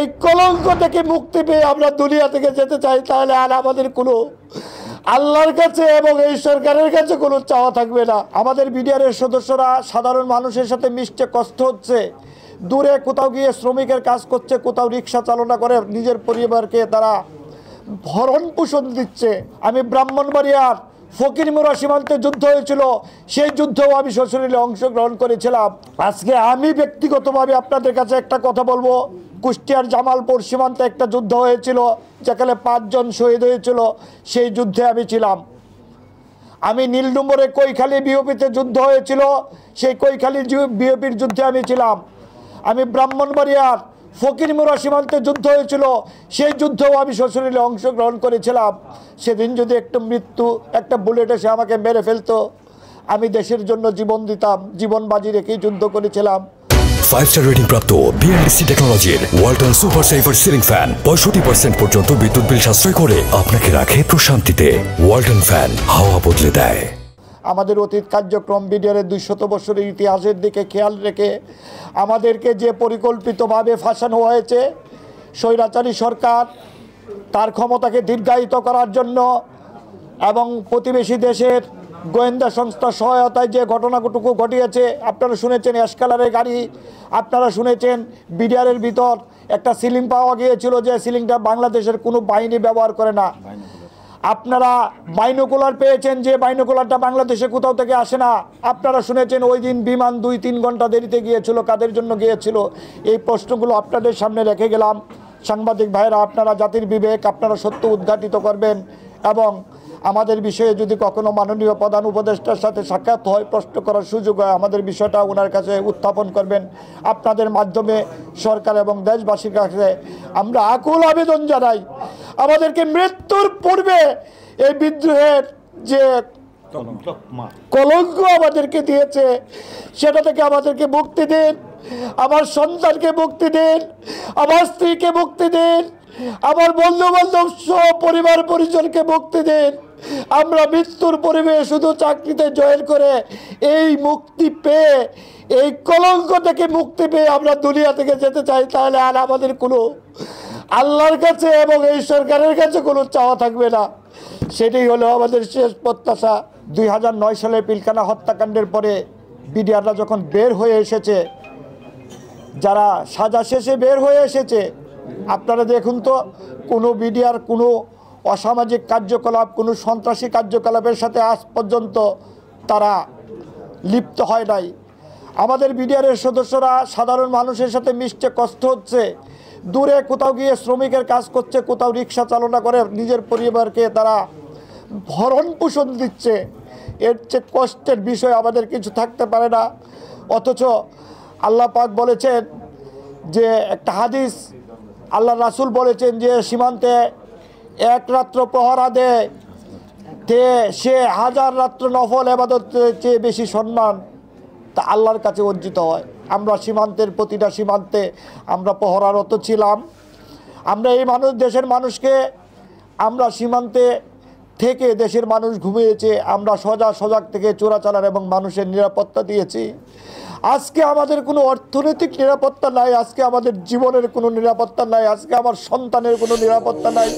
এই কলঙ্ক থেকে মুক্তি পেয়ে আমরা দুনিয়া থেকে যেতে চাই, তাহলে আর আমাদের কোনো আল্লাহর কাছে এবং এই সরকারের কাছে কোনো চাওয়া থাকবে না। আমাদের বিডিআরের সদস্যরা সাধারণ মানুষের সাথে মিশতে কষ্ট হচ্ছে, দূরে কোথাও গিয়ে শ্রমিকের কাজ করছে, কোথাও রিক্সা চালনা করে নিজের পরিবারকে তারা ভরণ পোষণ দিচ্ছে। আমি ব্রাহ্মণবাড়িয়ার ফকিরমুড়া সীমান্তে যুদ্ধ হয়েছিল, সেই যুদ্ধেও আমি সশরীরে অংশগ্রহণ করেছিলাম। আজকে আমি ব্যক্তিগতভাবে আপনাদের কাছে একটা কথা বলবো, কুষ্টিয়ার জামালপুর সীমান্তে একটা যুদ্ধ হয়েছিল যেখানে 5 জন শহীদ হয়েছিল, সেই যুদ্ধে আমি ছিলাম। আমি নীলডুমরে কৈখালী বিওপিতে যুদ্ধ হয়েছিল, সেই কৈখালী বিওপির যুদ্ধে আমি ছিলাম। আমি ব্রাহ্মণবাড়িয়ার ফকিরমুড়া সীমান্তে যুদ্ধ হয়েছিল, সেই যুদ্ধেও আমি সশরীরে অংশগ্রহণ করেছিলাম। সেদিন যদি একটা বুলেট এসে আমাকে মেরে ফেলতো, আমি দেশের জন্য জীবন দিতাম, জীবন বাজি রেখেই যুদ্ধ করেছিলাম। 5-স্টার রেটিং প্রাপ্ত বিএনডিসি টেকনোলজির Walton super saver ceiling fan 65% পর্যন্ত বিদ্যুৎ বিল সাশ্রয় করে আপনাকে রাখে প্রশান্তিতে। ওয়ালটন ফ্যান হাওয়া বদলে দেয়। আমাদের অতীত কার্যক্রম, বিডিআরের 200 বছরের ইতিহাসের দিকে খেয়াল রেখে আমাদেরকে যে পরিকল্পিতভাবে ফাঁসানো হয়েছে, স্বৈরাচারী সরকার তার ক্ষমতাকে দীর্ঘায়িত করার জন্য এবং প্রতিবেশী দেশের গোয়েন্দা সংস্থার সহায়তায় যে ঘটনাটুকু ঘটিয়েছে, আপনারা শুনেছেন অ্যাশকালারের গাড়ি, আপনারা শুনেছেন বিডিআরের ভিতর একটা সিলিং পাওয়া গিয়েছিল, যে সিলিংটা বাংলাদেশের কোনো বাহিনী ব্যবহার করে না। আপনারা বাইনোকুলার পেয়েছেন, যে বাইনোকুলারটা বাংলাদেশে কোথাও থেকে আসে না। আপনারা শুনেছেন ওই দিন বিমান 2-3 ঘন্টা দেরিতে গিয়েছিল, কাদের জন্য গিয়েছিল। এই প্রশ্নগুলো আপনাদের সামনে রেখে গেলাম। সাংবাদিক ভাইরা, আপনারা জাতির বিবেক, আপনারা সত্য উদ্ঘাটিত করবেন এবং আমাদের বিষয়ে যদি কখনো মাননীয় প্রধান উপদেষ্টার সাথে সাক্ষাৎ হয়, প্রশ্ন করার সুযোগ হয়, আমাদের বিষয়টা ওনার কাছে উত্থাপন করবেন। আপনাদের মাধ্যমে সরকার এবং দেশবাসীর কাছে আমরা আকুল আবেদন জানাই, আমাদেরকে মৃত্যুর পূর্বে এই বিদ্রোহের যে কলঙ্ক আমাদেরকে দিয়েছে, সেটা থেকে আমাদেরকে মুক্তি দিন। আমার সন্তানকে মুক্তি দিন, আমার স্ত্রীকে মুক্তি দিন, আমার বন্ধু বান্ধব সহ পরিবার পরিজনকে মুক্তি দিন। আমরা মৃত্যুর পরিবেশ শুধু চাকরিতে জয়েন করে এই মুক্তি পেয়ে, এই কলঙ্ক থেকে মুক্তি পেয়ে আমরা দুনিয়া থেকে যেতে চাই, তাহলে আর আমাদের কোনো আল্লাহর কাছে এবং এই সরকারের কাছে কোনো চাওয়া থাকবে না। সেটাই হলো আমাদের শেষ প্রত্যাশা। 2009 সালে পিলখানা হত্যাকাণ্ডের পরে বিডিআররা যখন বের হয়ে এসেছে, যারা সাজা শেষে বের হয়ে এসেছে, আপনারা দেখুন তো, কোনো বিডিআর কোনো অসামাজিক কার্যকলাপ, কোনো সন্ত্রাসী কার্যকলাপের সাথে আজ পর্যন্ত তারা লিপ্ত হয় নাই। আমাদের বিডিআরের সদস্যরা সাধারণ মানুষের সাথে মিশতে কষ্ট হচ্ছে, দূরে কোথাও গিয়ে শ্রমিকের কাজ করছে, কোথাও রিক্সা চালনা করে নিজের পরিবারকে তারা ভরণ পোষণ দিচ্ছে। এর চেয়ে কষ্টের বিষয় আমাদের কিছু থাকতে পারে না। অথচ আল্লাহ পাক বলেছেন যে, একটা হাদিস, আল্লাহ রাসূল বলেছেন যে, সীমান্তে 1 রাত্র প্রহরা দেয় সে 1000 রাত্র নফল ইবাদতের চেয়ে বেশি সম্মান তা আল্লাহর কাছে অর্জিত হয়। আমরা সীমান্তের প্রতিটা সীমান্তে আমরা প্রহরারত ছিলাম। আমরা এই দেশের মানুষকে, আমরা সীমান্তে থেকে দেশের মানুষ ঘুমিয়েছে, আমরা সজাগ থেকে চোরাচালান এবং মানুষের নিরাপত্তা দিয়েছি। আজকে আমাদের কোনো অর্থনৈতিক নিরাপত্তা নাই, আজকে আমাদের জীবনের কোনো নিরাপত্তা নাই, আজকে আমার সন্তানের কোনো নিরাপত্তা নাই।